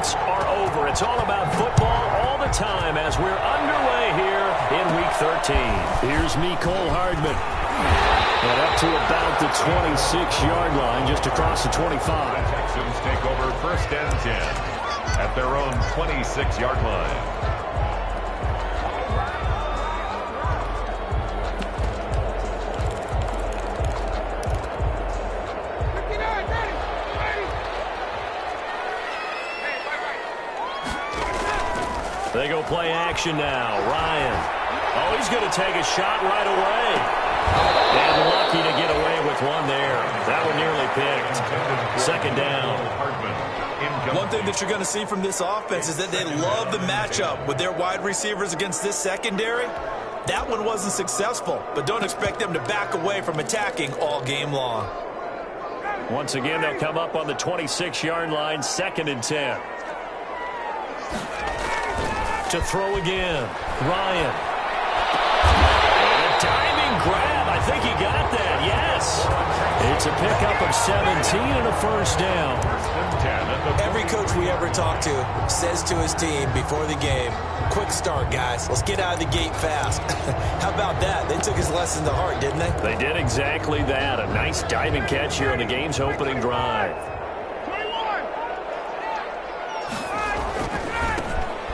breaks are over. It's all about football all the time as we're underway here in Week 13. Here's Mecole Hardman. And up to about the 26-yard line, just across the 25. The Texans take over 1st and 10 at their own 26-yard line. They go play action now. Ryan. Oh, he's going to take a shot right away. And lucky to get away with one there. That one nearly picked. 2nd down. One thing that you're going to see from this offense is that they love the matchup with their wide receivers against this secondary. That one wasn't successful, but don't expect them to back away from attacking all game long. Once again, they'll come up on the 26-yard line, 2nd and 10. To throw again. Ryan. And a diving grab. I think he got that. Yes. It's a pickup of 17 and a 1st down. Every coach we ever talk to says to his team before the game, quick start, guys. Let's get out of the gate fast. How about that? They took his lesson to heart, didn't they? They did exactly that. A nice diving catch here on the game's opening drive.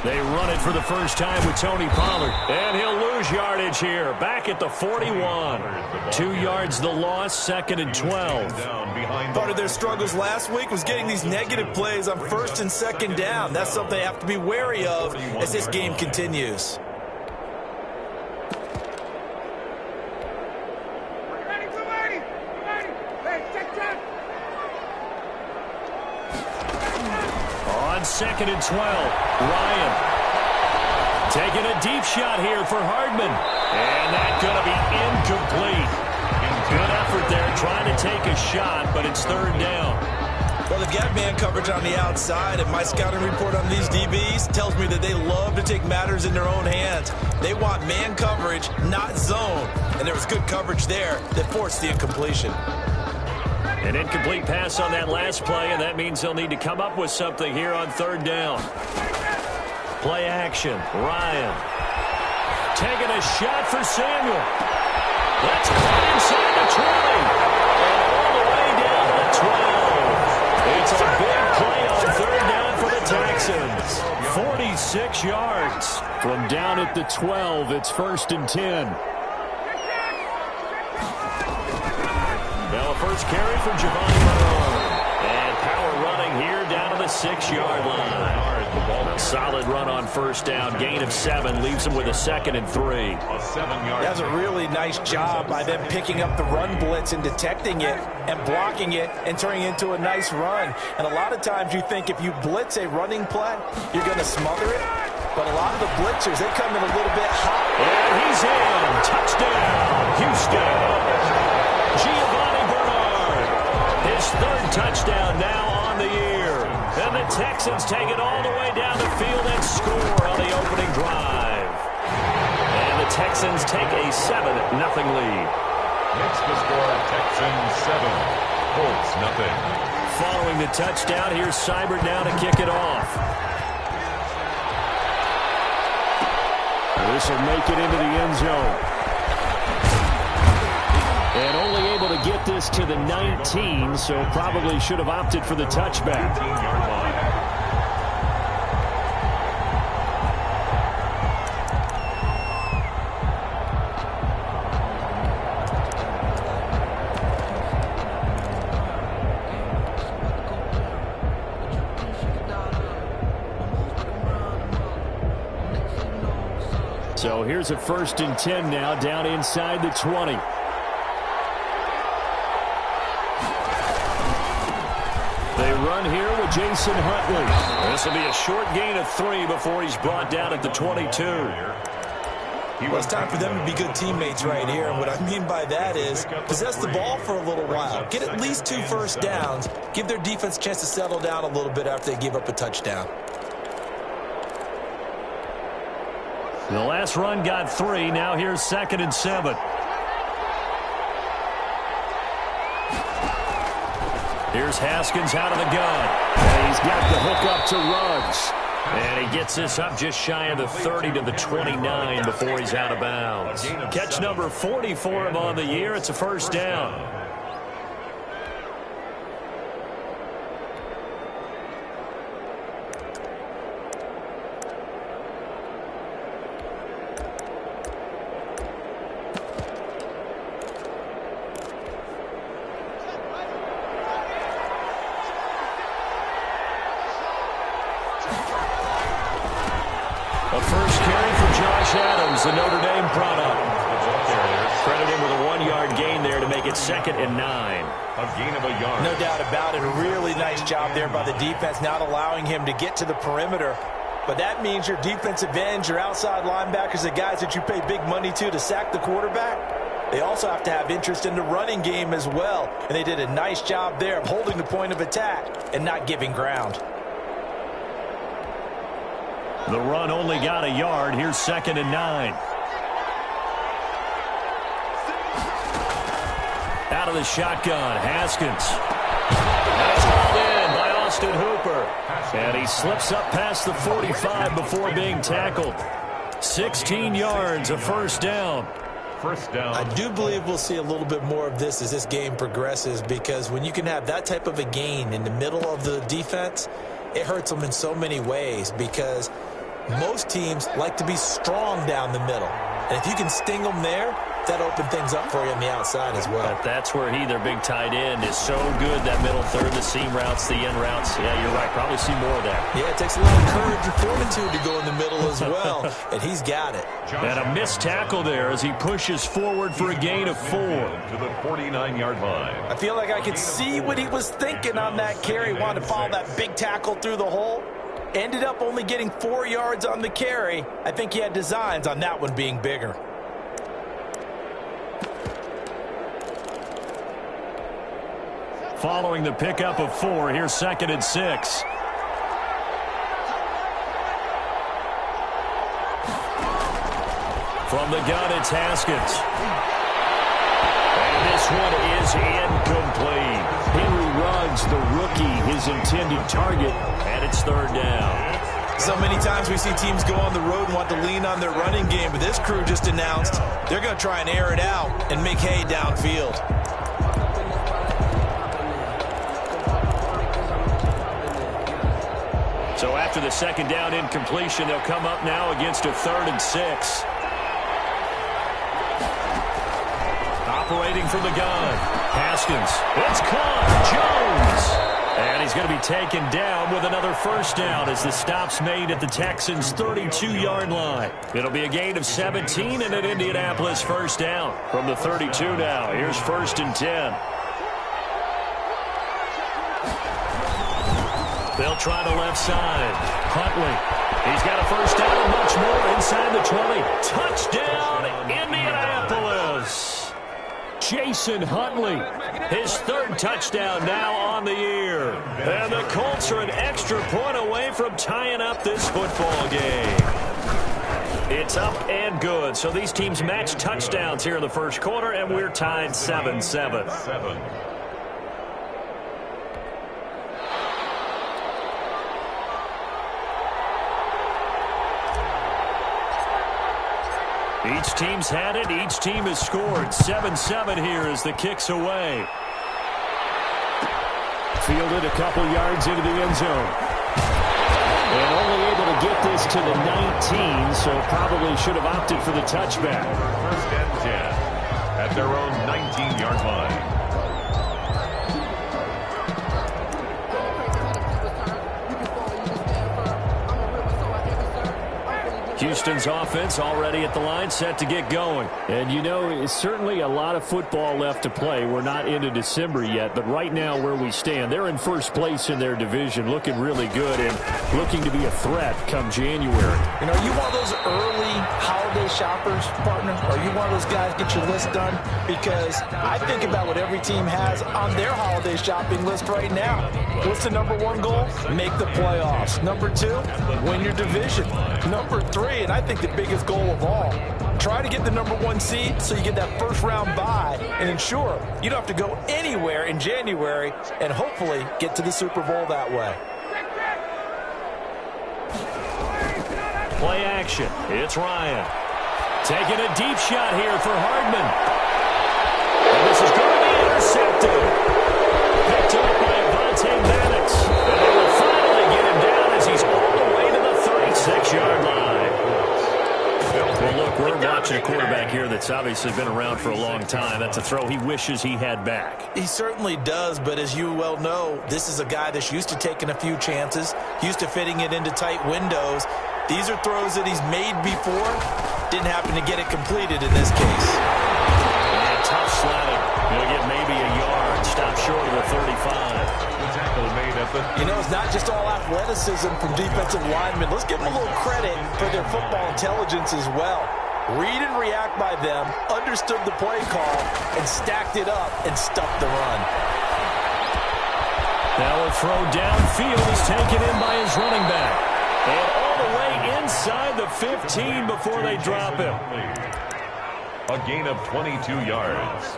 They run it for the first time with Tony Pollard. And he'll lose yardage here. Back at the 41. 2 yards the loss, 2nd and 12. Part of their struggles last week was getting these negative plays on 1st and 2nd down. That's something they have to be wary of as this game continues. On 2nd and 12, Ryan taking a deep shot here for Hardman. And that's going to be incomplete. Good effort there trying to take a shot, but it's 3rd down. Well, they've got man coverage on the outside, and my scouting report on these DBs tells me that they love to take matters in their own hands. They want man coverage, not zone. And there was good coverage there that forced the incompletion. An incomplete pass on that last play, and that means they'll need to come up with something here on 3rd down. Play action. Ryan taking a shot for Samuel. Let's play inside the 20. And all the way down to the 12. It's a big play on 3rd down for the Texans. 46 yards. From down at the 12, it's 1st and 10. Now a first carry for Giovanni Bernard. And power running here down to the 6-yard line. A solid run on 1st down. Gain of 7 leaves them with a 2nd and 3. That's a really nice job by them picking up the run blitz and detecting it and blocking it and turning it into a nice run. And a lot of times you think if you blitz a running play, you're going to smother it. But a lot of the blitzers, they come in a little bit hot. And he's in. Touchdown, Houston. Giovanni Bernard. His 3rd touchdown now on the year. And the Texans take it all the way down the field and score on the opening drive. And the Texans take a 7-0 lead. Next to score, Texans 7, Colts nothing. Following the touchdown, here's Seibert now to kick it off. This will make it into the end zone. And only able to get this to the 19, so probably should have opted for the touchback. 15-yard line. So here's a 1st and 10 now down inside the 20. They run here with Jason Huntley. This will be a short gain of 3 before he's brought down at the 22. Well, it's time for them to be good teammates right here. And what I mean by that is possess the ball for a little while. Get at least 2 1st downs. Give their defense a chance to settle down a little bit after they give up a touchdown. The last run got 3. Now here's 2nd and 7. Here's Haskins out of the gun. And he's got the hook up to Ruggs. And he gets this up just shy of the 30 to the 29 before he's out of bounds. Catch number 40 for him on the year. It's a first down. A first carry for Josh Adams, the Notre Dame product. Credit him with a 1-yard gain there to make it 2nd and 9. A gain of a yard. No doubt about it. A really nice job there by the defense, not allowing him to get to the perimeter. But that means your defensive ends, your outside linebackers, the guys that you pay big money to sack the quarterback, they also have to have interest in the running game as well. And they did a nice job there of holding the point of attack and not giving ground. The run only got a yard. Here's 2nd and 9. Out of the shotgun, Haskins. And it's hauled in by Austin Hooper. And he slips up past the 45 before being tackled. 16 yards, a first down. First down. I do believe we'll see a little bit more of this as this game progresses, because when you can have that type of a gain in the middle of the defense, it hurts them in so many ways, because most teams like to be strong down the middle. And if you can sting them there, that opens things up for you on the outside as well. But that's where their big tight end, is so good, that middle third, the seam routes, the end routes. Yeah, you're right. Probably see more of that. Yeah, it takes a lot of courage and fortitude to go in the middle as well, and he's got it. And a missed tackle there as he pushes forward for a gain of 4. To the 49-yard line. I feel like I could see what he was thinking on that carry. Wanted to follow that big tackle through the hole. Ended up only getting 4 yards on the carry. I think he had designs on that one being bigger. Following the pickup of 4, here's 2nd and 6. From the gun, it's Haskins. And this one is incomplete. Henry Ruggs, the rookie, his intended target, and it's 3rd down. So many times we see teams go on the road and want to lean on their running game, but this crew just announced they're going to try and air it out and make hay downfield. So after the 2nd down incompletion, they'll come up now against a 3rd and 6. Operating from the gun, Haskins. It's caught. Jones. And he's going to be taken down with another first down as the stop's made at the Texans' 32-yard line. It'll be a gain of 17 and an Indianapolis first down. From the 32 now, here's 1st and 10. They'll try the left side. Huntley. He's got a first down and much more inside the 20. Touchdown, Indianapolis. Jason Huntley, his 3rd touchdown now on the year. And the Colts are an extra point away from tying up this football game. It's up and good. So these teams match touchdowns here in the first quarter, and we're tied 7-7. Each team's had it. Each team has scored. 7-7 here as the kick's away. Fielded a couple yards into the end zone. And only able to get this to the 19, so probably should have opted for the touchback. 1st and 10 at their own 19-yard line. Houston's offense already at the line, set to get going. And, you know, it's certainly a lot of football left to play. We're not into December yet, but right now where we stand, they're in first place in their division, looking really good and looking to be a threat come January. You know, you want those early holiday shoppers, partner, or you want those guys get your list done? Because I think about what every team has on their holiday shopping list right now. What's the #1 goal? Make the playoffs. #2, win your division. #3, and I think the biggest goal of all, Try to get the #1 seed so you get that first-round bye and ensure you don't have to go anywhere in January and hopefully get to the Super Bowl that way. Play action. It's Ryan. Taking a deep shot here for Hardman. And this is going to be intercepted. Picked up by Avonte Maddox. And they will finally get him down as he's all the way to the 36-yard line. Well, look, we're watching a quarterback here that's obviously been around for a long time. That's a throw he wishes he had back. He certainly does, but as you well know, this is a guy that's used to taking a few chances, used to fitting it into tight windows. These are throws that he's made before. Didn't happen to get it completed in this case. And tough sledding. He'll get maybe a yard. Stop short of the 35. The tackle made at the... You know, it's not just all athleticism from defensive linemen. Let's give them a little credit for their football intelligence as well. Read and react by them, understood the play call, and stacked it up and stuffed the run. Now a throw downfield is taken in by his running back. And all the way inside the 15 before they drop him. A gain of 22 yards.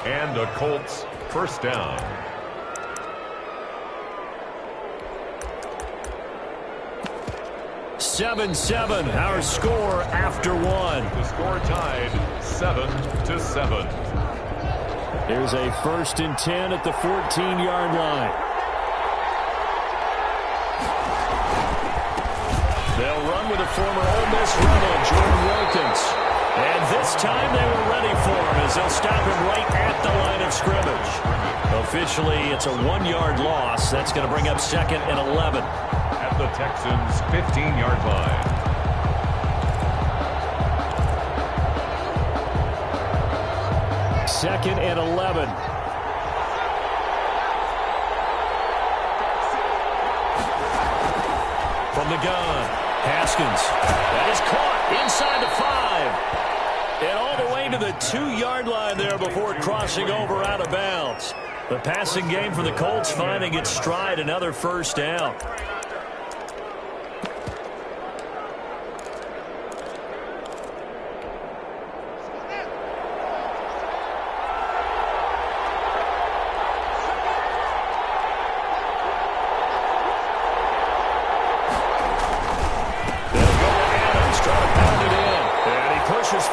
And a Colts first down. 7-7, our score after one. The score tied 7-7. There's a 1st and 10 at the 14-yard line. They'll run with a former Ole Miss runner, Jordan Wilkins. And this time they were ready for him as they'll stop him right at the line of scrimmage. Officially, it's a 1-yard loss. That's going to bring up 2nd and 11. At the Texans' 15-yard line. Second and 11. From the gun, Haskins. That is caught inside the 5. And all the way to the 2-yard line there before crossing over out of bounds. The passing game for the Colts finding its stride, another first down.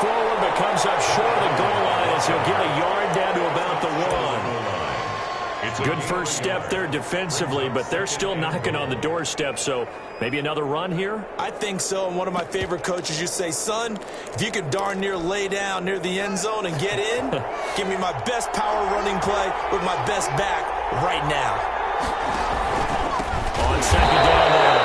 Forward, but comes up short of the goal line as he'll get a yard down to about the 1. It's a good first step there defensively, but they're still knocking on the doorstep, so maybe another run here? I think so, and one of my favorite coaches used to say, son, if you can darn near lay down near the end zone and get in, give me my best power running play with my best back right now. On 2nd down now,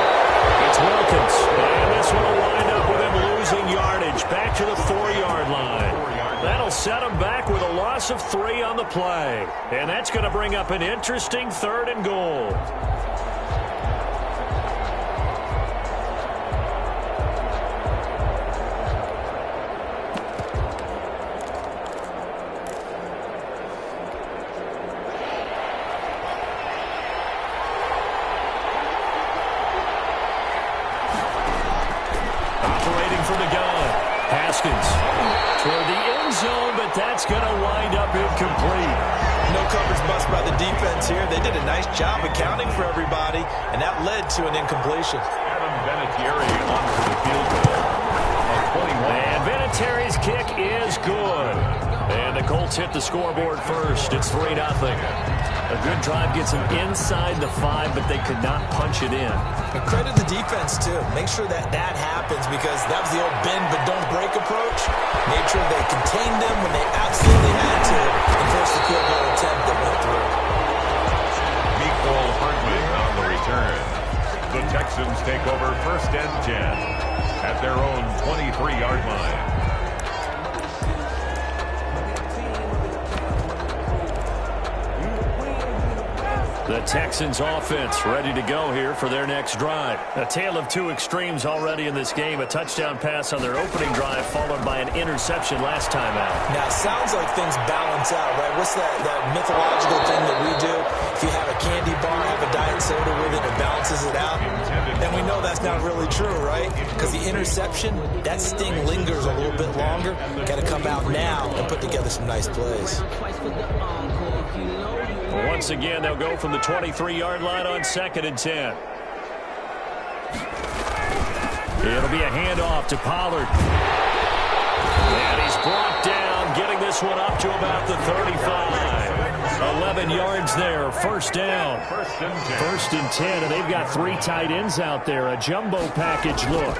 it's Wilkins, and this one will wind up with him losing yardage back to the 4-yard line. That'll set him back with a loss of 3 on the play. And that's going to bring up an interesting 3rd and goal. Operating from the gun, Haskins toward the end zone, but that's going to wind up incomplete. No coverage bust by the defense here. They did a nice job accounting for everybody, and that led to an incompletion. Adam Vinatieri onto the field goal. And Vinatieri's kick is good. And the Colts hit the scoreboard first. It's 3-0. A good drive gets them inside the 5, but they could not punch it in. And credit the defense, too. Make sure that happens because that was the old bend but don't break approach. Made sure they contained them when they absolutely had to and forced the field goal attempt that went through. Mecole Hardman on the return. The Texans take over 1st and 10 at their own 23-yard line. The Texans offense ready to go here for their next drive. A tale of two extremes already in this game. A touchdown pass on their opening drive followed by an interception last time out. Now, it sounds like things balance out, right? What's that mythological thing that we do? If you have a candy bar, have a diet soda with it, it balances it out. And we know that's not really true, right? Because the interception, that sting lingers a little bit longer. Got to come out now and put together some nice plays. Once again, they'll go from the 23-yard line on 2nd and 10. It'll be a handoff to Pollard. And he's brought down, getting this one up to about the 35. 11 yards there, first down. First and 10, and they've got 3 tight ends out there. A jumbo package look.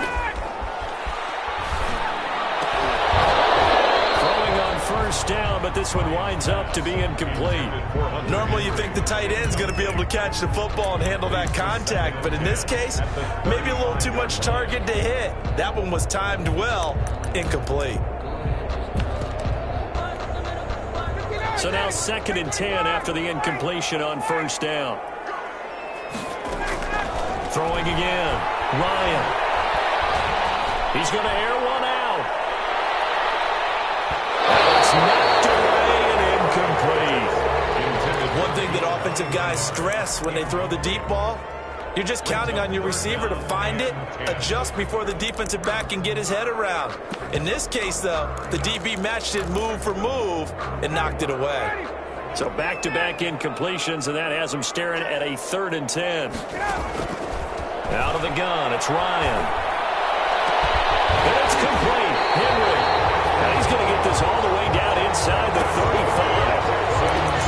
First down, but this one winds up to be incomplete. Normally you think the tight end's going to be able to catch the football and handle that contact, but in this case, maybe a little too much target to hit. That one was timed well, incomplete. So now 2nd and 10 after the incompletion on first down. Throwing again, Ryan. He's going to air one out. Knocked away and incomplete. One thing that offensive guys stress when they throw the deep ball, you're just counting on your receiver to find it, adjust before the defensive back can get his head around. In this case, though, the DB matched it move for move and knocked it away. So back-to-back incompletions, and that has him staring at a 3rd and 10. Out of the gun, it's Ryan. And it's complete. Henry. Now he's going to get this all the way down inside the 35.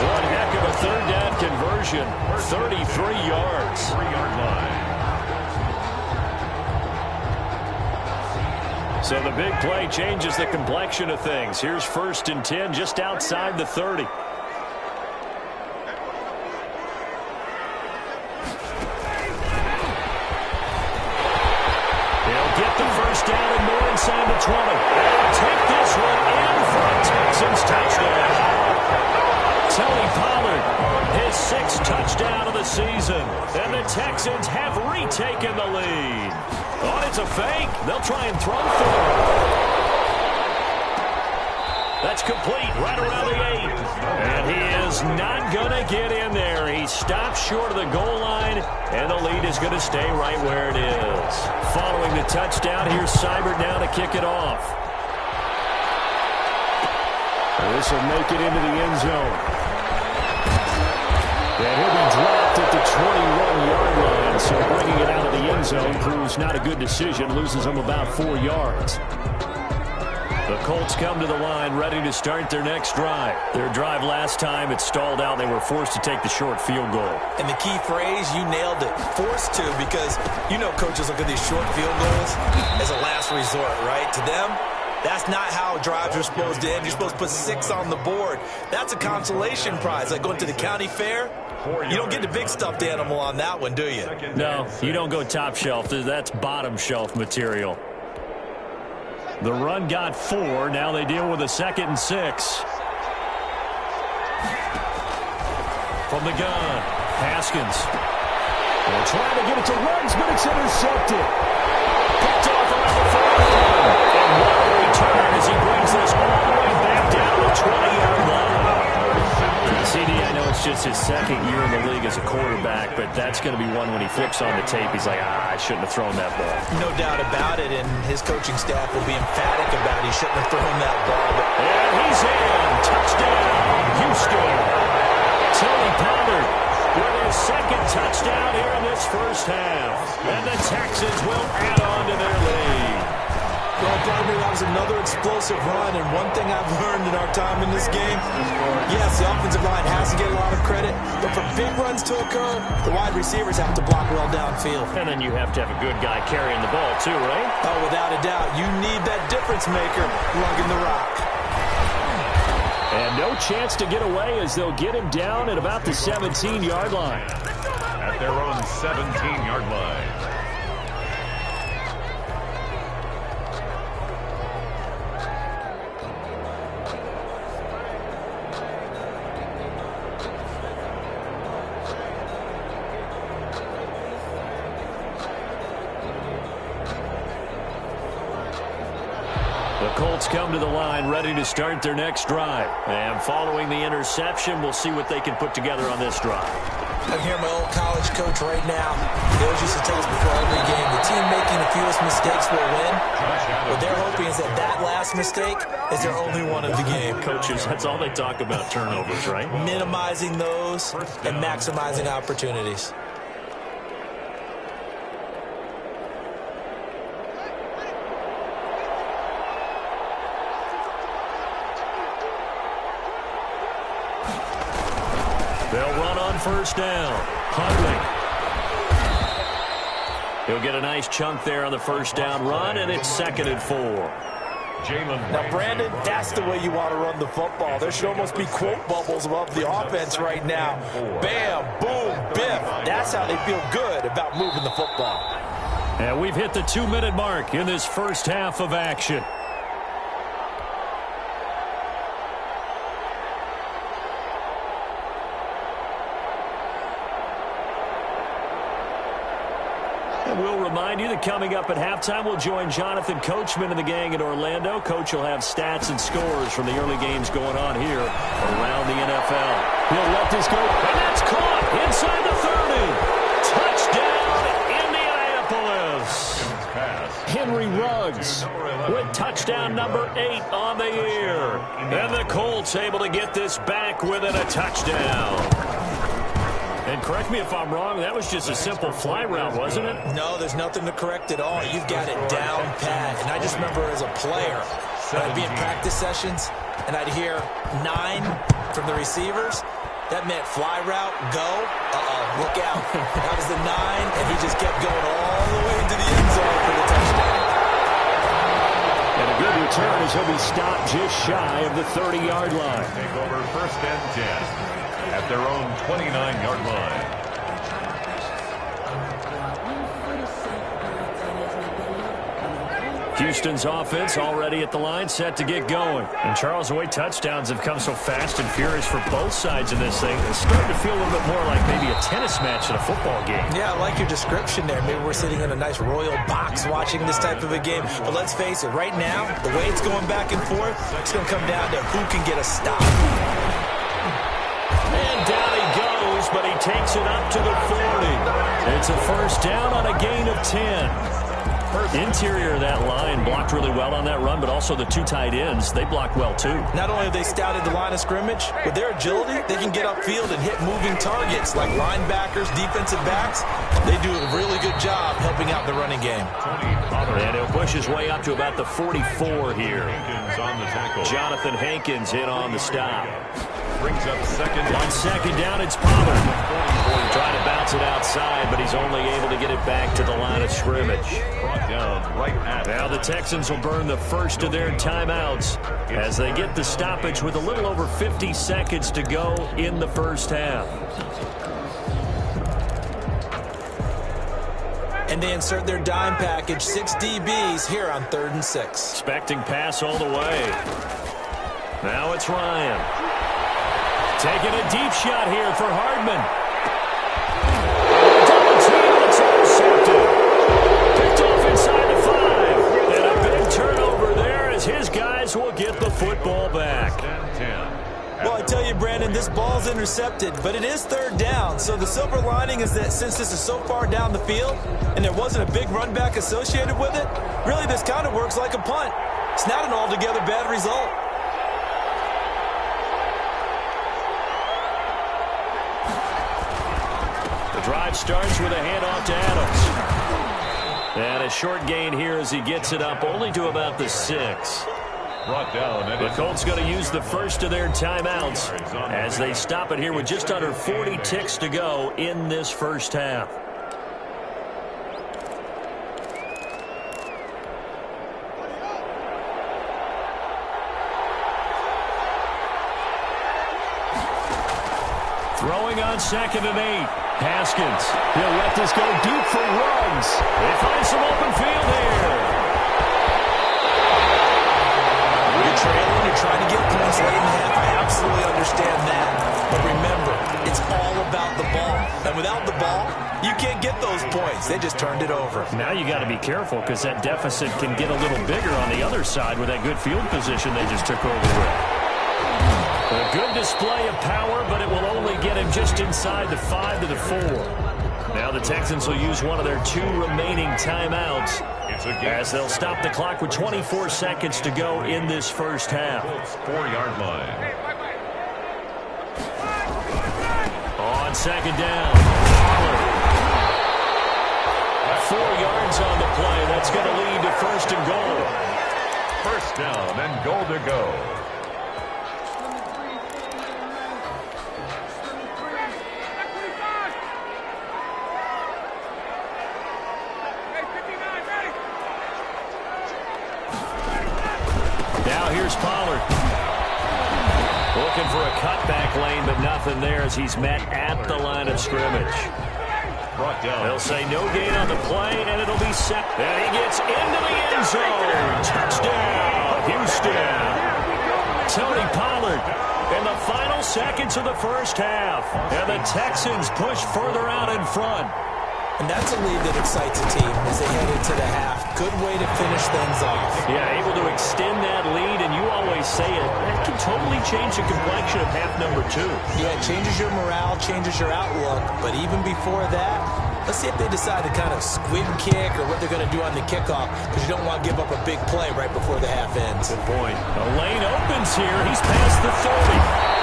One heck of a 3rd down conversion. 33 yards. 3-yard line. So the big play changes the complexion of things. Here's 1st and 10 just outside the 30. They'll get the first down and more inside the 20. They'll take this one in for a Texans touchdown. Tony Pollard, his 6th touchdown of the season. And the Texans have retaken the lead. Oh, it's a fake. They'll try and throw for it. That's complete right around the 8. And he is not going to get in there. He stops short of the goal line, and the lead is going to stay right where it is. Following the touchdown, here's Seibert now to kick it off. This will make it into the end zone. And he'll be dropped at the 21-yard line, so bringing it out of the end zone proves not a good decision, loses them about 4 yards. The Colts come to the line ready to start their next drive. Their drive last time, it stalled out. They were forced to take the short field goal. And the key phrase, you nailed it, forced to, because you know coaches look at these short field goals as a last resort, right? To them, that's not how drives are supposed to end. You're supposed to put 6 on the board. That's a consolation prize, like going to the county fair. You don't get the big stuffed animal on that one, do you? No, you don't go top shelf. That's bottom shelf material. The run got 4. Now they deal with a 2nd and 6. From the gun, Haskins. They're trying to get it to Ruggs, but it's intercepted. Picked off around the 41. And what a return as he brings this all the way back down to the 20-yard line. CD, I know it's just his 2nd year in the league as a quarterback, but that's going to be one when he flips on the tape. He's like, I shouldn't have thrown that ball. No doubt about it, and his coaching staff will be emphatic about he shouldn't have thrown that ball. And he's in. Touchdown, Houston. Tony Pollard with his 2nd touchdown here in this first half. And the Texans will add on to their lead. Well, partner, that was another explosive run, and one thing I've learned in our time in this game, yes, the offensive line has to get a lot of credit, but for big runs to occur, the wide receivers have to block well downfield. And then you have to have a good guy carrying the ball too, right? Oh, without a doubt. You need that difference maker lugging the rock. And no chance to get away as they'll get him down at about the 17-yard line. At their own 17-yard line. Offense come to the line, ready to start their next drive. And following the interception, we'll see what they can put together on this drive. I hear my old college coach right now. He always used to tell us before every game, the team making the fewest mistakes will win. What they're hoping is that last mistake is their only one of the game. Coaches, that's all they talk about, turnovers, right? Minimizing those and maximizing opportunities. They'll run on first down. Huntley. He'll get a nice chunk there on the first down run, and it's 2nd and 4. Now, Brandon, that's the way you want to run the football. There should almost be quote bubbles above the offense right now. Bam, boom, biff. That's how they feel good about moving the football. And we've hit the 2-minute mark in this first half of action. We'll remind you that coming up at halftime, we'll join Jonathan Coachman and the gang in Orlando. Coach will have stats and scores from the early games going on here around the NFL. He'll let this go, and that's caught inside the 30. Touchdown, Indianapolis. Henry Ruggs with touchdown number 8 on the year. And the Colts able to get this back within a touchdown. And correct me if I'm wrong, that was just a simple fly route, wasn't it? No, there's nothing to correct at all. You've got it down pat. And I just remember as a player, when I'd be in practice sessions, and I'd hear 9 from the receivers, that meant fly route, go. Uh-oh, look out. That was the 9, and he just kept going all the way into the end zone for the touchdown. And a good return as he'll be stopped just shy of the 30-yard line. Take over 1st and 10. At their own 29-yard line. Houston's offense already at the line, set to get going. And Charles, the way touchdowns have come so fast and furious for both sides in this thing, it's starting to feel a little bit more like maybe a tennis match in a football game. Yeah, I like your description there. Maybe we're sitting in a nice royal box watching this type of a game. But let's face it, right now, the way it's going back and forth, it's going to come down to who can get a stop. And down he goes, but he takes it up to the 40. It's a first down on a gain of 10. Interior of that line blocked really well on that run, but also the 2 tight ends, they blocked well too. Not only have they scouted the line of scrimmage, with their agility, they can get upfield and hit moving targets like linebackers, defensive backs. They do a really good job helping out the running game. And he'll push his way up to about the 44 here. On the tackle. Jonathan Hankins hit on the stop. Brings up 2nd. On 2nd down, it's Pollard. Trying to bounce it outside, but he's only able to get it back to the line of scrimmage. Brought down right at. Now the Texans will burn the first of their timeouts as they get the stoppage with a little over 50 seconds to go in the first half. And they insert their dime package, 6 DBs here on 3rd and 6. Expecting pass all the way. Now it's Ryan. Taking a deep shot here for Hardman. Double team, it's intercepted. Picked off inside the 5. And a big turnover there as his guys will get the football back. 10. Well, I tell you, Brandon, this ball's intercepted, but it is 3rd down. So the silver lining is that since this is so far down the field and there wasn't a big run back associated with it, really this kind of works like a punt. It's not an altogether bad result. The drive starts with a handoff to Adams. And a short gain here as he gets it up only to about the 6. Brought down. The Colts going to use the first of their timeouts as they stop it here with just under 40 ticks to go in this first half. Throwing on 2nd and 8. Haskins. He'll let this go deep for Ruggs. They find some open field here. You're trailing, you're trying to get points late in the half. I absolutely understand that. But remember, it's all about the ball. And without the ball, you can't get those points. They just turned it over. Now you got to be careful because that deficit can get a little bigger on the other side with that good field position they just took over with. A good display of power, but it will only get him just inside the 5 to the 4. Now the Texans will use one of their 2 remaining timeouts as they'll stop the clock with 24 seconds to go in this first half. 4-yard line. On second down. 4 yards on the play. That's going to lead to first and goal. First down and goal to go. Now here's Pollard. Looking for a cutback lane, but nothing there as he's met at the line of scrimmage. Brought down. They'll say no gain on the play, and it'll be set. And he gets into the end zone. Touchdown, Houston. Tony Pollard in the final seconds of the first half. And the Texans push further out in front. And that's a lead that excites a team as they head into the half. Good way to finish things off. Yeah, able to extend that lead, and you always say it, that can totally change the complexion of half number 2. Yeah, it changes your morale, changes your outlook. But even before that, let's see if they decide to kind of squib kick or what they're going to do on the kickoff, because you don't want to give up a big play right before the half ends. Good point. The lane opens here. He's past the 30.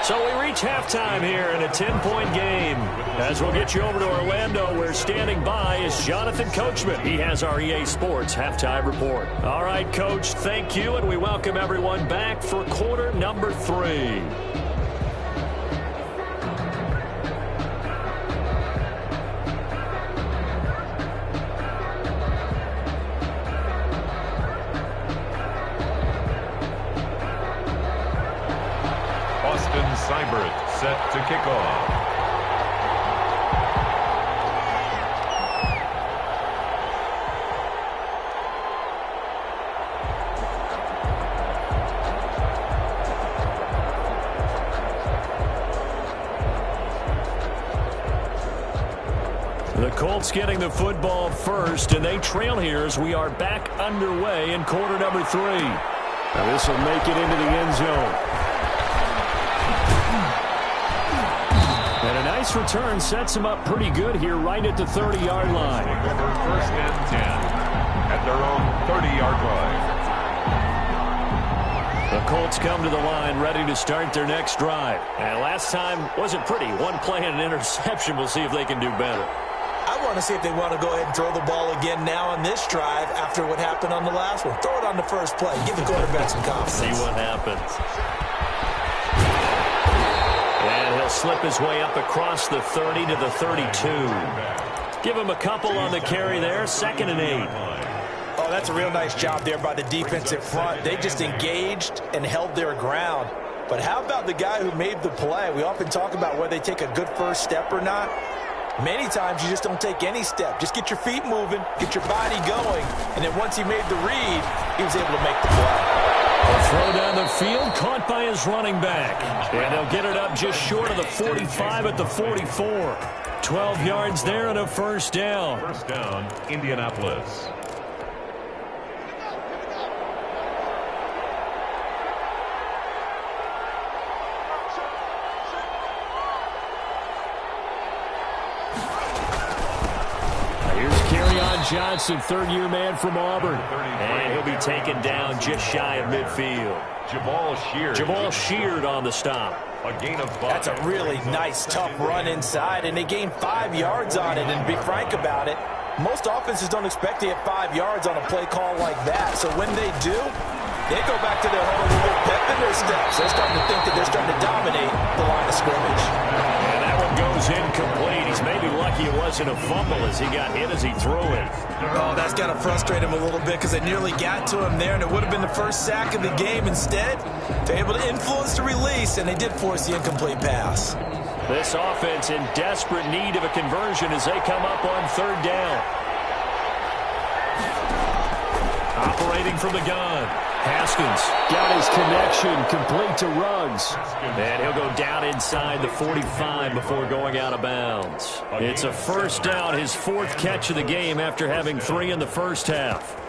So we reach halftime here in a 10-point game. As we'll get you over to Orlando, where standing by is Jonathan Coachman. He has our EA Sports Halftime Report. All right, Coach, thank you, and we welcome everyone back for quarter number 3. Seibert set to kick off. The Colts getting the football first, and they trail here as we are back underway in quarter number 3. Now this will make it into the end zone. And a nice return sets them up pretty good here right at the 30-yard line. Over first and 10 at their own 30-yard line. The Colts come to the line ready to start their next drive. And last time wasn't pretty. One play and an interception. We'll see if they can do better. I want to see if they want to go ahead and throw the ball again now on this drive after what happened on the last one. Throw it on the first play. Give the quarterback some confidence. See what happens. And he'll slip his way up across the 30 to the 32. Give him a couple on the carry there. 2nd and 8. Oh, that's a real nice job there by the defensive front. They just engaged and held their ground. But how about the guy who made the play? We often talk about whether they take a good first step or not. Many times you just don't take any step. Just get your feet moving, get your body going, and then once he made the read, he was able to make the play. A throw down the field, caught by his running back. And they'll get it up just short of the 45 at the 44. 12 yards there and a first down. First down, Indianapolis. Johnson, third-year man from Auburn. And he'll be taken down just shy of midfield. Jamal Sheard on the stop. A gain of 5. That's a really nice, tough run inside, and they gained 5 yards on it. And to be frank about it, most offenses don't expect to get 5 yards on a play call like that. So when they do, they go back to their huddle with a little pep in their steps. They're starting to think that they're starting to dominate the line of scrimmage. And that one goes incomplete. He's maybe lucky it wasn't a fumble as he got hit as he threw it. Oh, that's got to frustrate him a little bit because they nearly got to him there, and it would have been the first sack of the game. Instead, they're able to influence the release, and they did force the incomplete pass. This offense in desperate need of a conversion as they come up on 3rd down. Operating from the gun. Haskins got his connection complete to Ruggs. And he'll go down inside the 45 before going out of bounds. It's a first down, his fourth catch of the game after having 3 in the first half.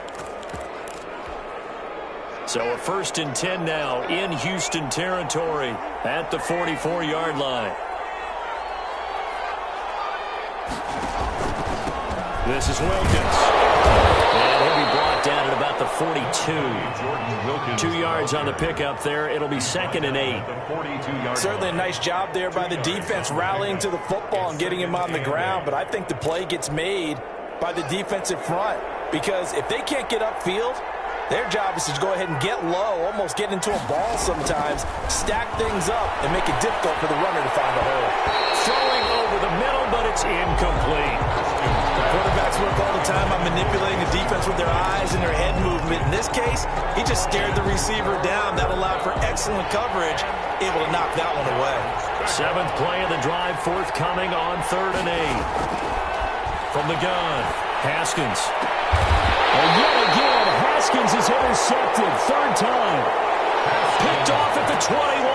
So a 1st and 10 now in Houston territory at the 44-yard line. This is Wilkins. And he'll be brought down at about the 42. 2 yards on the pickup there. It'll be 2nd and 8. Certainly a nice job there by the defense rallying to the football and getting him on the ground. But I think the play gets made by the defensive front. Because if they can't get upfield, their job is to go ahead and get low, almost get into a ball sometimes, stack things up, and make it difficult for the runner to find a hole. Throwing over the middle, but it's incomplete. Quarterbacks work all the time on manipulating the defense with their eyes and their head movement. In this case, he just stared the receiver down. That allowed for excellent coverage, able to knock that one away. 7th play of the drive, forthcoming on 3rd and 8. From the gun, Haskins. And yet again, Haskins is intercepted. 3rd time. Picked off at the 21.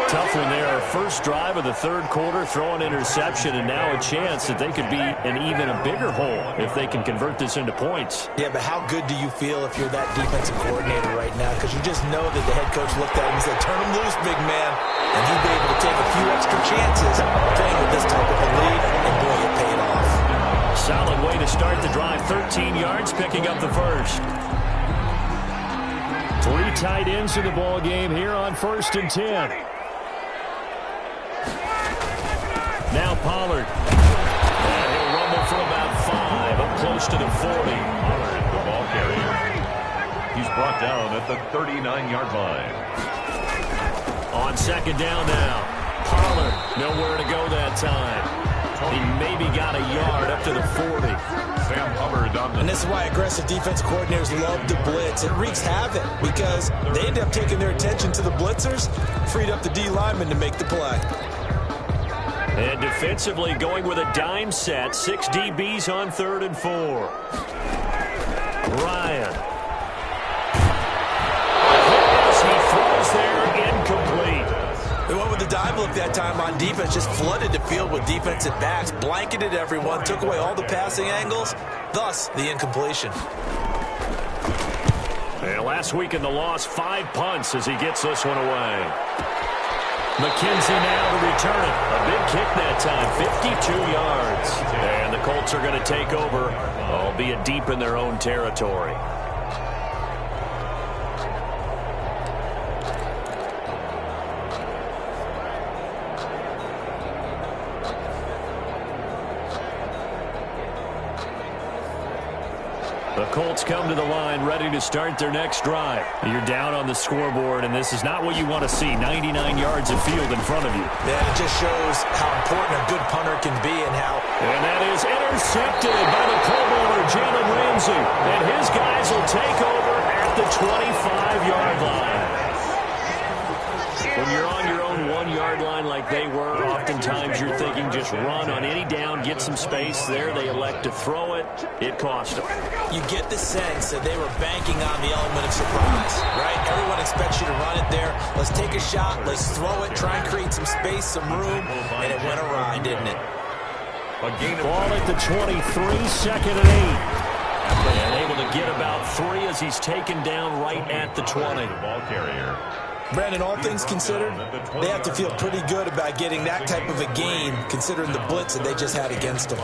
Tough one there. First drive of the 3rd quarter, throw an interception, and now a chance that they could be in even a bigger hole if they can convert this into points. Yeah, but how good do you feel if you're that defensive coordinator right now? Because you just know that the head coach looked at him and said, turn him loose, big man. And he'd be able to take a few extra chances playing with this type of a lead, and boy, it paid off. Solid way to start the drive. 13 yards, picking up the first. 3 tight ends in the ball game here on 1st and 10. Now Pollard. And he'll rumble for about 5, up close to the 40. Pollard, the ball carrier. He's brought down at the 39-yard line. On 2nd down now. Pollard, nowhere to go that time. He maybe got a yard up to the 40. Sam Hubbard on the... And this is why aggressive defensive coordinators love to blitz. It wreaks havoc because they end up taking their attention to the blitzers, freed up the D lineman to make the play. And defensively going with a dime set. 6 DBs on 3rd and 4. Ryan. As he throws there, incomplete. They went with the dive look that time on defense, just flooded the field with defensive backs, blanketed everyone, took away all the passing angles, thus the incompletion. And last week in the loss, 5 punts as he gets this one away. McKenzie now to return it. A big kick that time, 52 yards. And the Colts are going to take over, albeit deep in their own territory. The Colts come to the line ready to start their next drive. You're down on the scoreboard, and this is not what you want to see. 99 yards of field in front of you. Yeah, it just shows how important a good punter can be and how... And that is intercepted by the Pro Bowler, Jalen Ramsey. And his guys will take over at the 25-yard line. When you're on your own 1-yard line like they were, oftentimes you're thinking just run on any down, get some space. There they elect to throw it. It cost them. You get the sense that they were banking on the element of surprise, right? Everyone expects you to run it there. Let's take a shot. Let's throw it. Try and create some space, some room. And it went awry, didn't it? Ball at the 23, 2nd and 8. And able to get about 3 as he's taken down right at the 20. Ball carrier. Brandon, all things considered, they have to feel pretty good about getting that type of a gain, considering the blitz that they just had against them.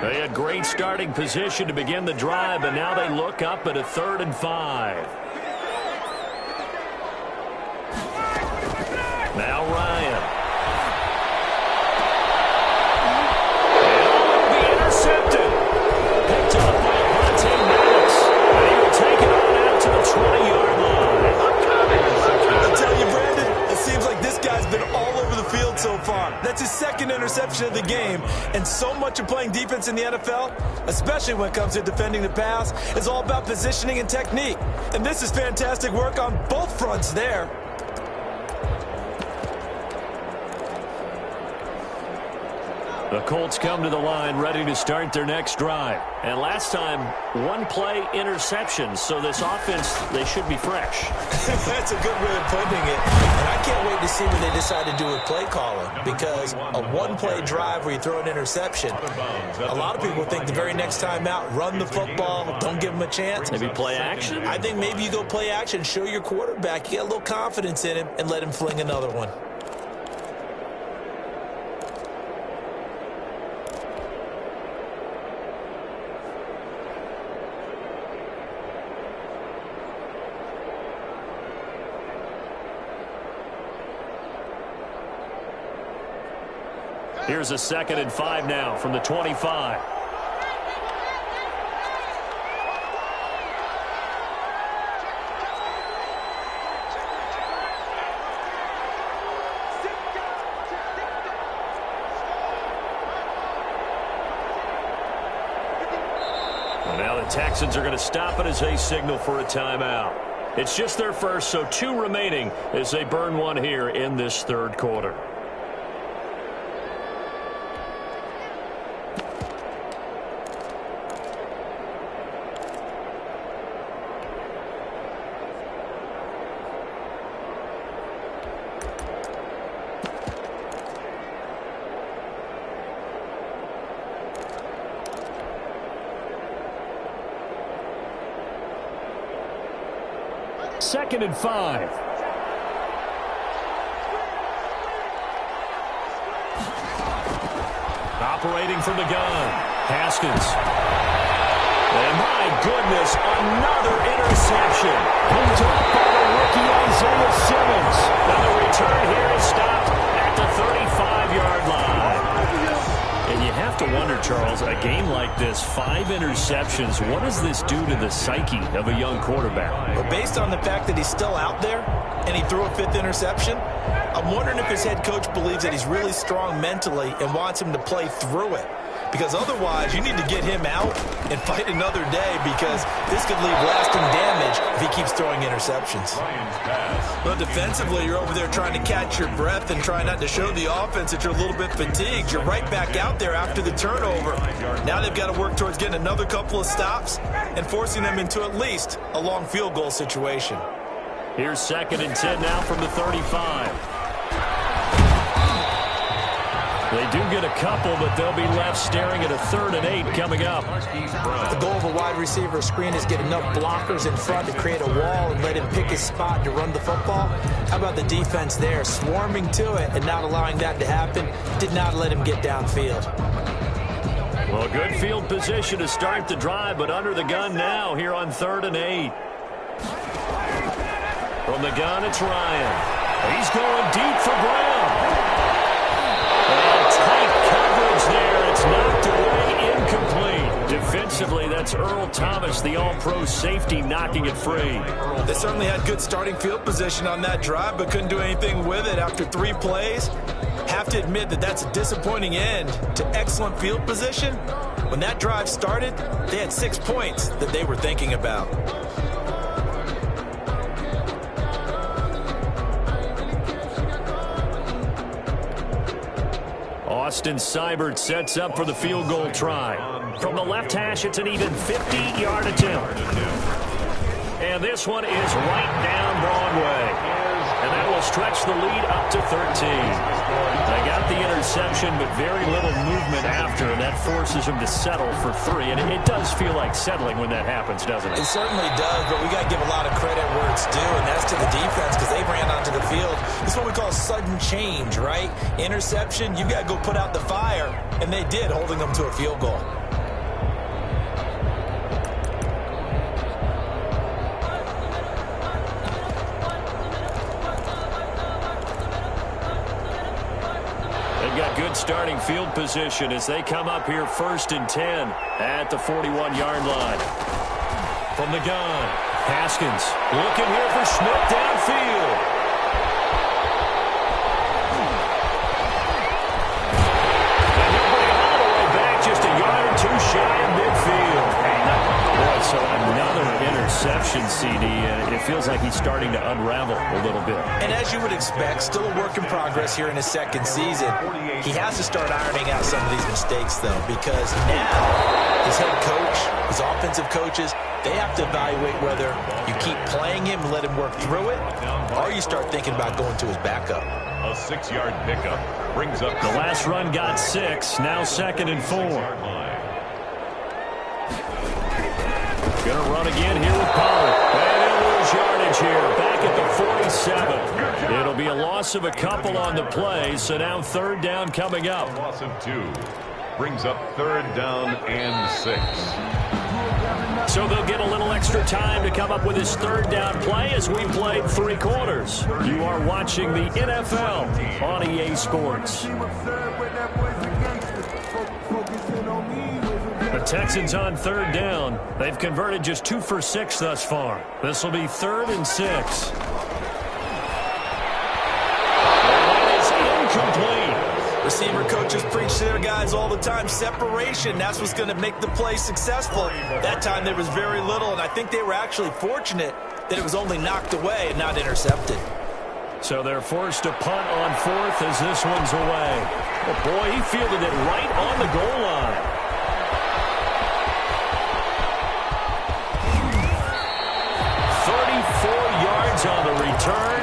They had great starting position to begin the drive, but now they look up at a 3rd and 5. Now Ryan. And will be intercepted. Picked up by Vontae Maddox. And he will take it on out to the 20-yard line. I'll tell you, Brandon, it seems like this guy's been all over the field so far. That's his 2nd interception of the game. And so much of playing defense in the NFL, especially when it comes to defending the pass, is all about positioning and technique. And this is fantastic work on both fronts there. The Colts come to the line ready to start their next drive. And last time, one play interception. So this offense, they should be fresh. That's a good way of putting it. And I can't wait to see what they decide to do with play calling. Because a one-play drive where you throw an interception, a lot of people think the very next time out, run the football, don't give them a chance. Maybe play action? I think maybe you go play action, show your quarterback, you get a little confidence in him, and let him fling another one. Here's a 2nd and 5 now from the 25. Well, now the Texans are going to stop it as they signal for a timeout. It's just their first, so 2 remaining as they burn one here in this third quarter. Second and 5. Operating from the gun, Haskins. And my goodness, another interception. Picked up by the rookie Isaiah Simmons. Now the return here is stopped at the 35-yard line. And you have to wonder, Charles, a game like this, 5 interceptions, what does this do to the psyche of a young quarterback? Well, based on the fact that he's still out there and he threw a 5th interception, I'm wondering if his head coach believes that he's really strong mentally and wants him to play through it. Because otherwise, you need to get him out and fight another day, because this could leave lasting damage if he keeps throwing interceptions. Well, defensively, you're over there trying to catch your breath and try not to show the offense that you're a little bit fatigued. You're right back out there after the turnover. Now they've got to work towards getting another couple of stops and forcing them into at least a long field goal situation. Here's 2nd and 10 now from the 35. They do get a couple, but they'll be left staring at a 3rd and 8 coming up. The goal of a wide receiver screen is get enough blockers in front to create a wall and let him pick his spot to run the football. How about the defense there, swarming to it and not allowing that to happen? Did not let him get downfield. Well, good field position to start the drive, but under the gun now here on 3rd and 8. From the gun, it's Ryan. He's going deep for Brown. Tight coverage there. It's knocked away, incomplete. Defensively, that's Earl Thomas, the all-pro safety, knocking it free. They certainly had good starting field position on that drive, but couldn't do anything with it after 3 plays. Have to admit that that's a disappointing end to excellent field position. When that drive started, they had 6 points that they were thinking about. Austin Seibert sets up for the field goal try. From the left hash, it's an even 50-yard attempt. And this one is right down Broadway. And that will stretch the lead up to 13. They got the interception, but very little movement after, and that forces them to settle for 3. And it does feel like settling when that happens, doesn't it? It certainly does, but we got to give a lot of credit where it's due, and that's to the defense, because they ran onto the field. This is what we call sudden change, right? Interception, you got to go put out the fire, and they did, holding them to a field goal. Got good starting field position as they come up here 1st and 10 at the 41-yard line. From the gun, Haskins looking here for Smith downfield. And he'll bring it all the way back just a yard or 2 shy of midfield. So another interception. receptions, CD. It feels like he's starting to unravel a little bit. And as you would expect, still a work in progress here in his second season. He has to start ironing out some of these mistakes, though, because now his head coach, his offensive coaches, they have to evaluate whether you keep playing him and let him work through it, or you start thinking about going to his backup. A 6-yard pickup brings up the last run got 6. Now 2nd and 4. Going to run again here with Pollard. And he'll lose yardage here. Back at the 47. It'll be a loss of a couple on the play. So now 3rd down coming up. Loss of 2. Brings up 3rd down and 6. So they'll get a little extra time to come up with his 3rd down play as we played 3 quarters. You are watching the NFL on EA Sports. The Texans on 3rd down. They've converted just 2 for 6 thus far. This will be 3rd and 6. That is incomplete. Receiver coaches preach to their guys all the time. Separation, that's what's going to make the play successful. That time there was very little, and I think they were actually fortunate that it was only knocked away and not intercepted. So they're forced to punt on 4th as this one's away. Oh boy, he fielded it right on the goal line. 34 yards on the return.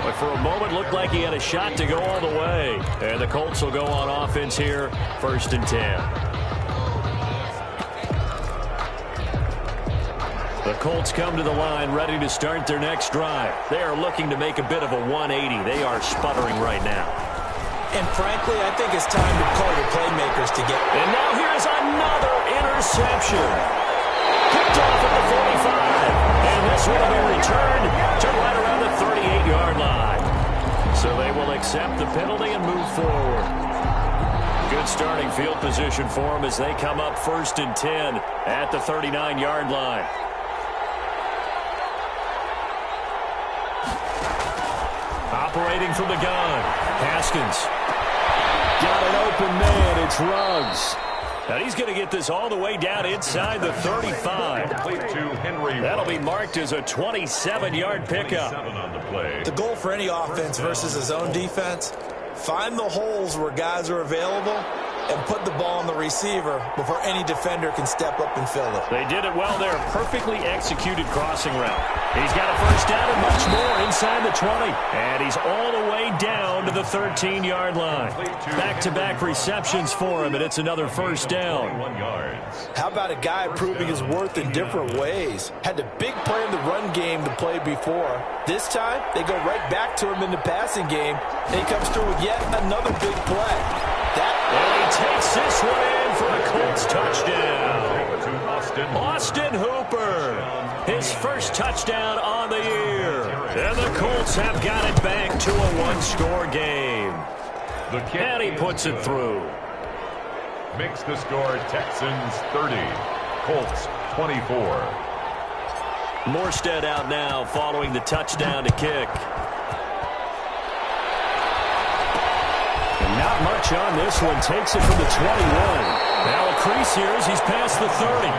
But for a moment, looked like he had a shot to go all the way. And the Colts will go on offense here, 1st and 10. The Colts come to the line, ready to start their next drive. They are looking to make a bit of a 180. They are sputtering right now. And frankly, I think it's time to call your playmakers to get. And now here's another interception. Picked off at the 45. And this will be returned to right around the 38-yard line. So they will accept the penalty and move forward. Good starting field position for them as they come up 1st and 10 at the 39-yard line. Operating from the gun, Haskins. Got an open man, it's Ruggs. Now he's going to get this all the way down inside the 35. That'll be marked as a 27-yard pickup. The goal for any offense versus his own defense, find the holes where guys are available and put the ball on the receiver before any defender can step up and fill it. They did it well there. Perfectly executed crossing route. He's got a 1st down and much more inside the 20. And he's all the way down to the 13-yard line. Back-to-back receptions for him, and it's another 1st down. How about a guy proving his worth in different ways? Had a big play in the run game to play before. This time, they go right back to him in the passing game, and he comes through with yet another big play. And he takes this one in for a Colts touchdown. Austin Hooper, his 1st touchdown on the year. And the Colts have got it back to a 1-score game. And he puts it through. Makes the score Texans 30, Colts 24. Morstead out now following the touchdown to kick. Not much on this one. Takes it from the 21. Now a crease here as he's past the 30.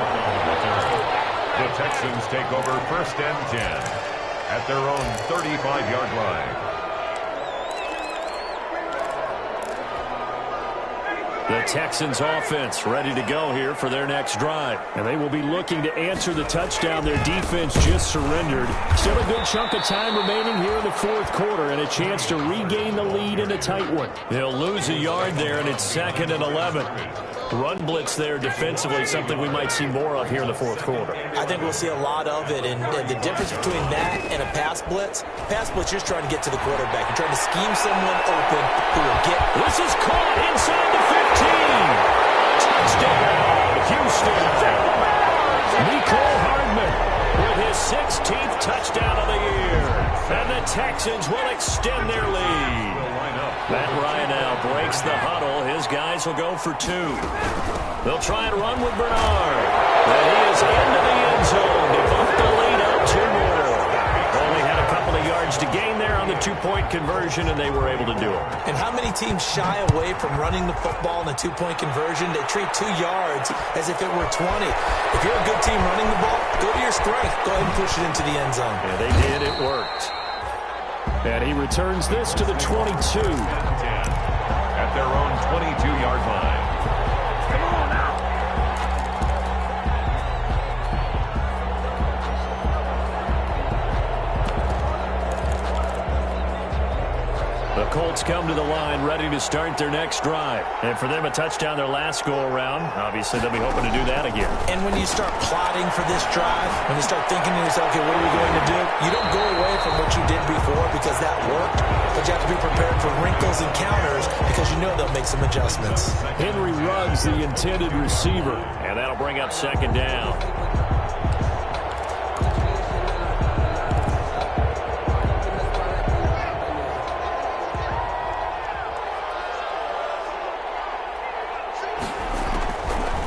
The Texans take over 1st and 10 at their own 35-yard line. The Texans offense ready to go here for their next drive. And they will be looking to answer the touchdown their defense just surrendered. Still a good chunk of time remaining here in the 4th quarter and a chance to regain the lead in a tight one. They'll lose a yard there, and it's 2nd and 11. Run blitz there defensively, something we might see more of here in the 4th quarter. I think we'll see a lot of it, and the difference between that and a pass blitz you're just trying to get to the quarterback. You're trying to scheme someone open who will get. This is caught inside the 15. Touchdown, Houston. Nicole Hardman with his 16th touchdown of the year. And the Texans will extend their lead. Matt Ryan now breaks the huddle. His guys will go for 2. They'll try and run with Bernard. And he is into the end zone to bump the lead up 2 more. Only had a couple of yards to gain there on the 2-point conversion, and they were able to do it. And how many teams shy away from running the football in the 2-point conversion? They treat 2 yards as if it were 20. If you're a good team running the ball, Go to your strength. Go ahead and push it into the end zone. Yeah, they did. It worked. And he returns this to the 22. At their own 22-yard line. Come on now. The Colts come to the line ready to start their next drive. And for them, a touchdown their last go-around. Obviously, they'll be hoping to do that again. And when you start plotting for this drive, when you start thinking to yourself, okay, what are we going to do? You don't go away from what you did before because that worked, but you have to be prepared for wrinkles and counters because you know they'll make some adjustmts. Henry Ruggs, the intended receiver. And that'll bring up second down.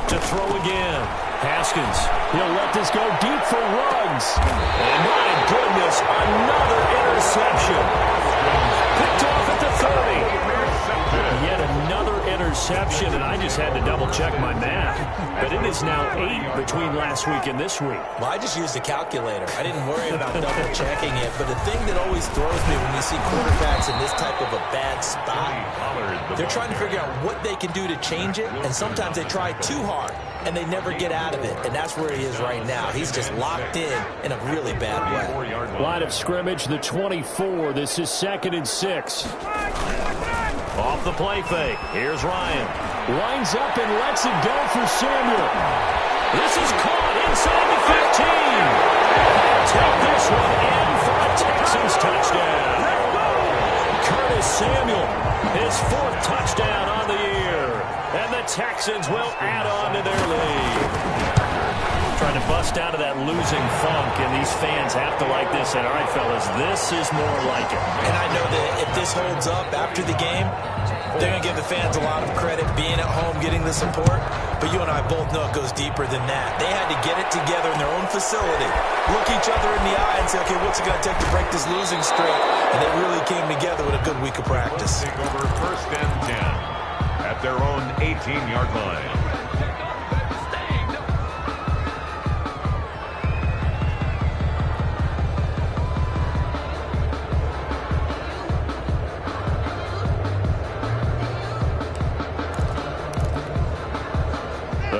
To throw again. Haskins. He'll let this go deep for Ruggs. And my goodness, another interception. Picked off at the 30. Yet another interception, and I just had to double-check my math. But it is now 8 between last week and this week. Well, I just used a calculator. I didn't worry about double-checking it. But the thing that always throws me when we see quarterbacks in this type of a bad spot, they're trying to figure out what they can do to change it, and sometimes they try too hard, and they never get out of it. And that's where he is right now. He's just locked in a really bad way. Line of scrimmage, the 24. This is 2nd and 6. Off the play fake. Here's Ryan. Lines up and lets it go for Samuel. This is caught inside the 15. Take this one in for a Texans touchdown. Curtis Samuel, his 4th touchdown on the year. And the Texans will add on to their lead. Trying to bust out of that losing funk, and these fans have to like this. And all right, fellas, this is more like it. And I know that if this holds up after the game, they're going to give the fans a lot of credit being at home, getting the support. But you and I both know it goes deeper than that. They had to get it together in their own facility, look each other in the eye and say, okay, what's it going to take to break this losing streak? And they really came together with a good week of practice. Take over 1st and 10 at their own 18-yard line.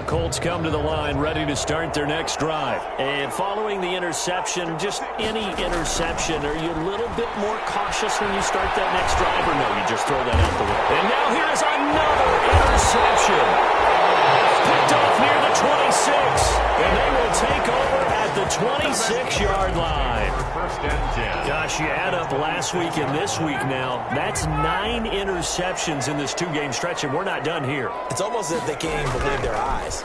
Colts come to the line ready to start their next drive. And following the interception, just any interception, are you a little bit more cautious when you start that next drive, or no, you just throw that out the way? And now here is another interception. Picked off near the 26. And they will take over at the 26-yard line. 1st and 10. Gosh, you add up last week and this week now. That's 9 interceptions in this 2-game stretch, and we're not done here. It's almost as if they can't even believe their eyes.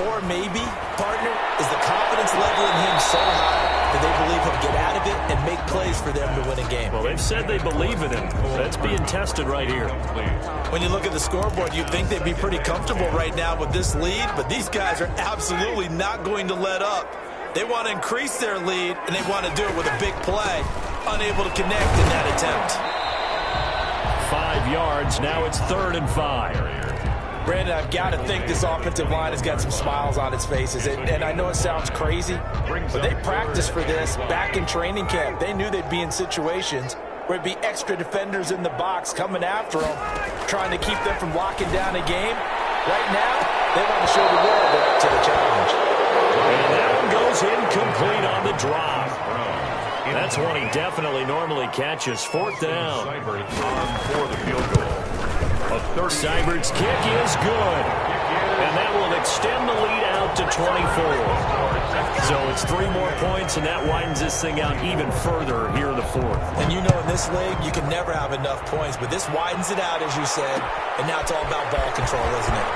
Or maybe, partner, is the confidence level in him so high that they believe he'll get out of it and make plays for them to win a game. Well, they've said they believe in him. That's being tested right here. When you look at the scoreboard, you'd think they'd be pretty comfortable right now with this lead, but these guys are absolutely not going to let up. They want to increase their lead, and they want to do it with a big play. Unable to connect in that attempt. 5 yards. Now it's 3rd and 5. Brandon, I've got to think this offensive line has got some smiles on its faces. And I know it sounds crazy, but they practiced for this back in training camp. They knew they'd be in situations where it'd be extra defenders in the box coming after them, trying to keep them from locking down a game. Right now, they want to show the world up to the challenge. And that one goes incomplete on the drop. That's one he definitely normally catches. 4th down. Seibert on for the field goal. Seibert's kick is good. And that will extend the lead out to 24. So it's 3 more points, and that widens this thing out even further here in the 4th. And you know in this league, you can never have enough points, but this widens it out, as you said, and now it's all about ball control, isn't it?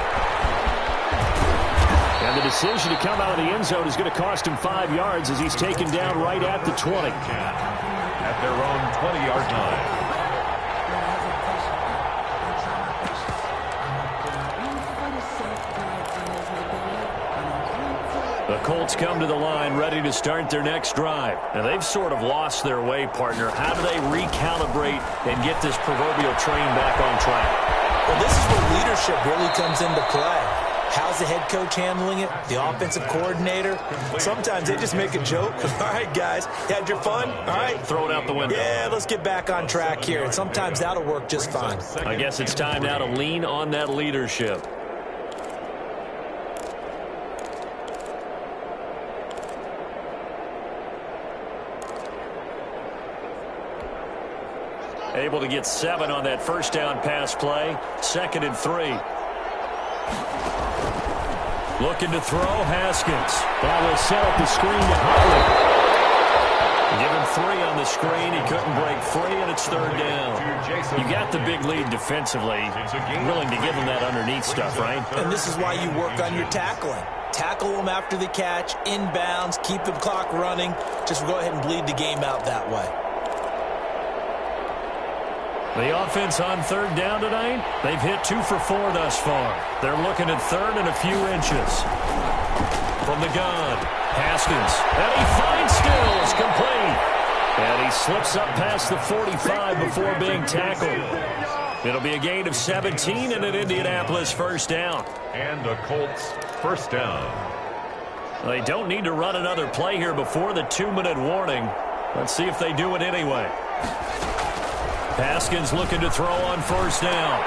And the decision to come out of the end zone is going to cost him 5 yards as he's taken down right at the 20. At their own 20-yard line. The Colts come to the line ready to start their next drive. Now, they've sort of lost their way, partner. How do they recalibrate and get this proverbial train back on track? Well, this is where leadership really comes into play. How's the head coach handling it? The offensive coordinator? Sometimes they just make a joke. All right, guys, you had your fun? All right. Throw it out the window. Yeah, let's get back on track here. And sometimes that'll work just fine. I guess it's time now to lean on that leadership. Able to get 7 on that first down pass play. 2nd and 3. Looking to throw, Haskins. That will set up the screen to Huntley. Give him 3 on the screen. He couldn't break free, and it's 3rd down. You got the big lead defensively. Willing to give him that underneath stuff, right? And this is why you work on your tackling. Tackle them after the catch, inbounds, keep the clock running. Just go ahead and bleed the game out that way. The offense on 3rd down tonight, they've hit 2 for 4 thus far. They're looking at 3rd and a few inches. From the gun, Haskins, and he finds Stills, complete. And he slips up past the 45 before being tackled. It'll be a gain of 17 and an Indianapolis first down. And a Colts first down. They don't need to run another play here before the 2-minute warning. Let's see if they do it anyway. Haskins looking to throw on first down.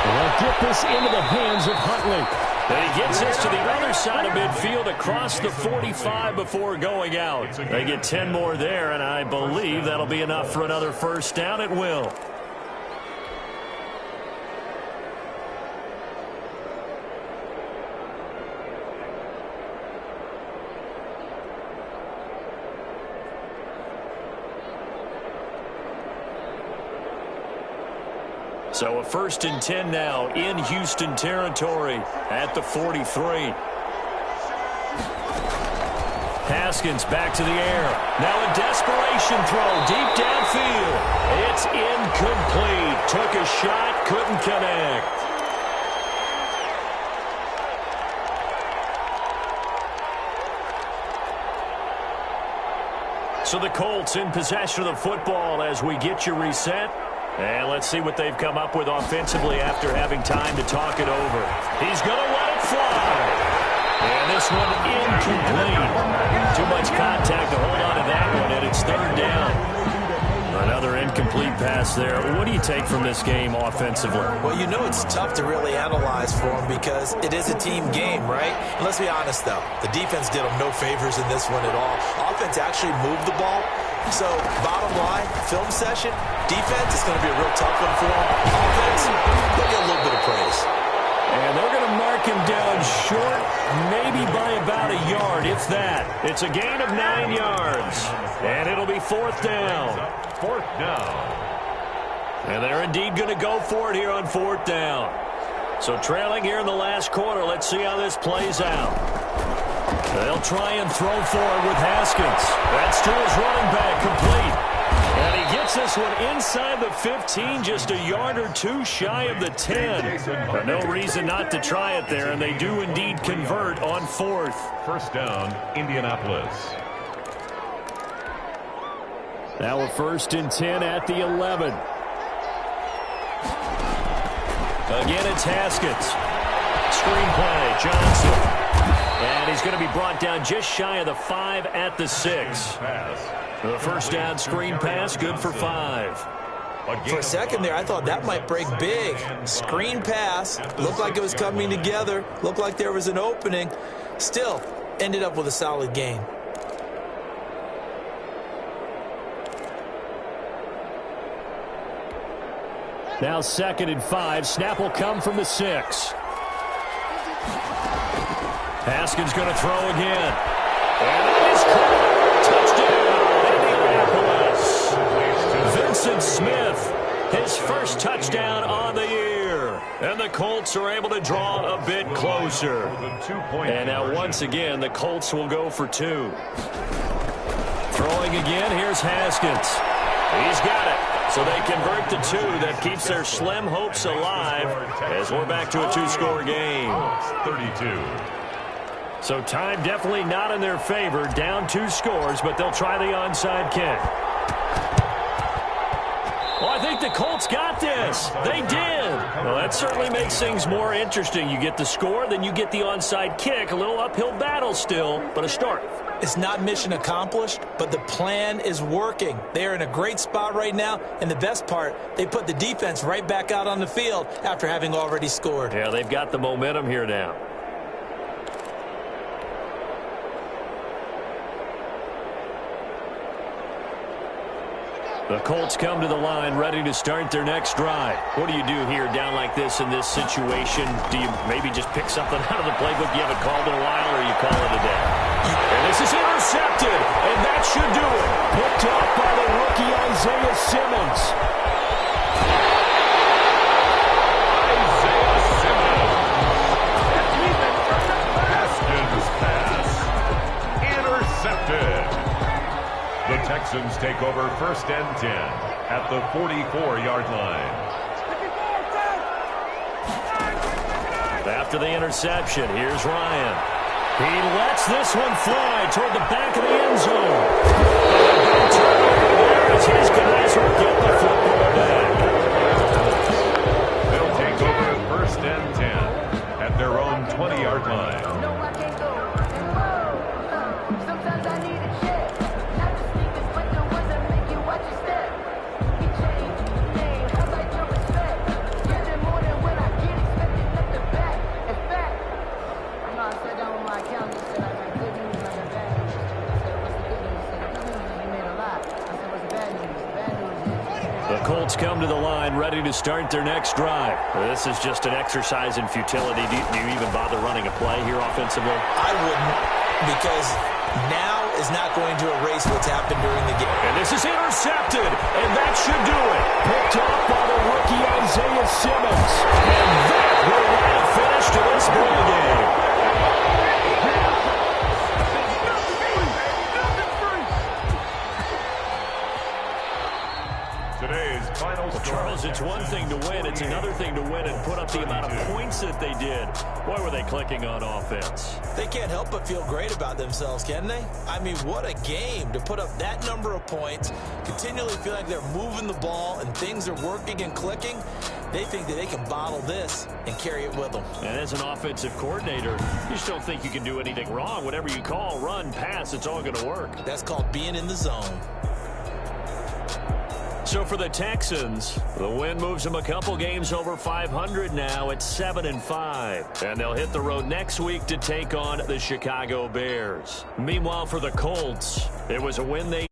They'll get this into the hands of Huntley. And he gets this to the other side of midfield across the 45 before going out. They get 10 more there, and I believe that'll be enough for another first down. It will. So a 1st and 10 now in Houston territory at the 43. Haskins back to the air. Now a desperation throw deep downfield. It's incomplete. Took a shot, couldn't connect. So the Colts in possession of the football as we get you reset. And let's see what they've come up with offensively after having time to talk it over. He's going to let it fly. And this one incomplete. Too much contact to hold on to that one, and it's 3rd down. Another incomplete pass there. What do you take from this game offensively? Well, you know it's tough to really analyze for them because it is a team game, right? And let's be honest, though. The defense did them no favors in this one at all. Offense actually moved the ball. So, bottom line, film session, defense is going to be a real tough one for them. Offense, they'll get a little bit of praise. And they're going to mark him down short, maybe by about a yard, if that. It's a gain of 9 yards. And it'll be 4th down. 4th down. And they're indeed going to go for it here on 4th down. So trailing here in the last quarter, let's see how this plays out. They'll try and throw forward with Haskins. That's to his running back, complete. And he gets this one inside the 15, just a yard or 2 shy of the 10. But no reason not to try it there, and they do indeed convert on 4th. First down, Indianapolis. Now a 1st and 10 at the 11. Again, it's Haskins. Screenplay, Johnson. And he's going to be brought down just shy of the 5 at the 6. The first down screen pass, good for 5. For a second there, I thought that might break big. Screen pass, looked like it was coming together, looked like there was an opening. Still, ended up with a solid gain. Now 2nd and 5. Snap will come from the 6. Haskins going to throw again. And that is caught. Touchdown, Indianapolis. Vincent Smith, his first touchdown on the year. And the Colts are able to draw a bit closer. And now once again, the Colts will go for 2. Throwing again, here's Haskins. He's got it. So they convert the 2. That keeps their slim hopes alive as we're back to a 2-score game. 32. So time definitely not in their favor. Down 2 scores, but they'll try the onside kick. Well, I think the Colts got this. They did. Well, that certainly makes things more interesting. You get the score, then you get the onside kick. A little uphill battle still, but a start. It's not mission accomplished, but the plan is working. They're in a great spot right now, and the best part, they put the defense right back out on the field after having already scored. Yeah, they've got the momentum here now. The Colts come to the line ready to start their next drive. What do you do here down like this in this situation? Do you maybe just pick something out of the playbook you haven't called in a while, or you call it a day? And this is intercepted, and that should do it. Picked off by the rookie Isaiah Simmons. Isaiah Simmons. Haskins pass. Intercepted. The Texans take over first and 10 at the 44-yard line. After the interception, here's Ryan. He lets this one fly toward the back of the end zone. There as his guys will get the football back. They'll take over first and 10 at their own 20-yard line. Colts come to the line ready to start their next drive. This is just an exercise in futility. Do you even bother running a play here offensively? I wouldn't, because now is not going to erase what's happened during the game. And this is intercepted, and that should do it. Picked off by the rookie Isaiah Simmons. And that will write a finish to this ball game. Charles, it's one thing to win. It's another thing to win and put up the amount of points that they did. Boy, were they clicking on offense. They can't help but feel great about themselves, can they? I mean, what a game to put up that number of points, continually feel like they're moving the ball and things are working and clicking. They think that they can bottle this and carry it with them. And as an offensive coordinator, you just don't think you can do anything wrong. Whatever you call, run, pass, it's all going to work. That's called being in the zone. So for the Texans, the win moves them a couple games over 500 now at 7-5. And they'll hit the road next week to take on the Chicago Bears. Meanwhile, for the Colts, it was a win they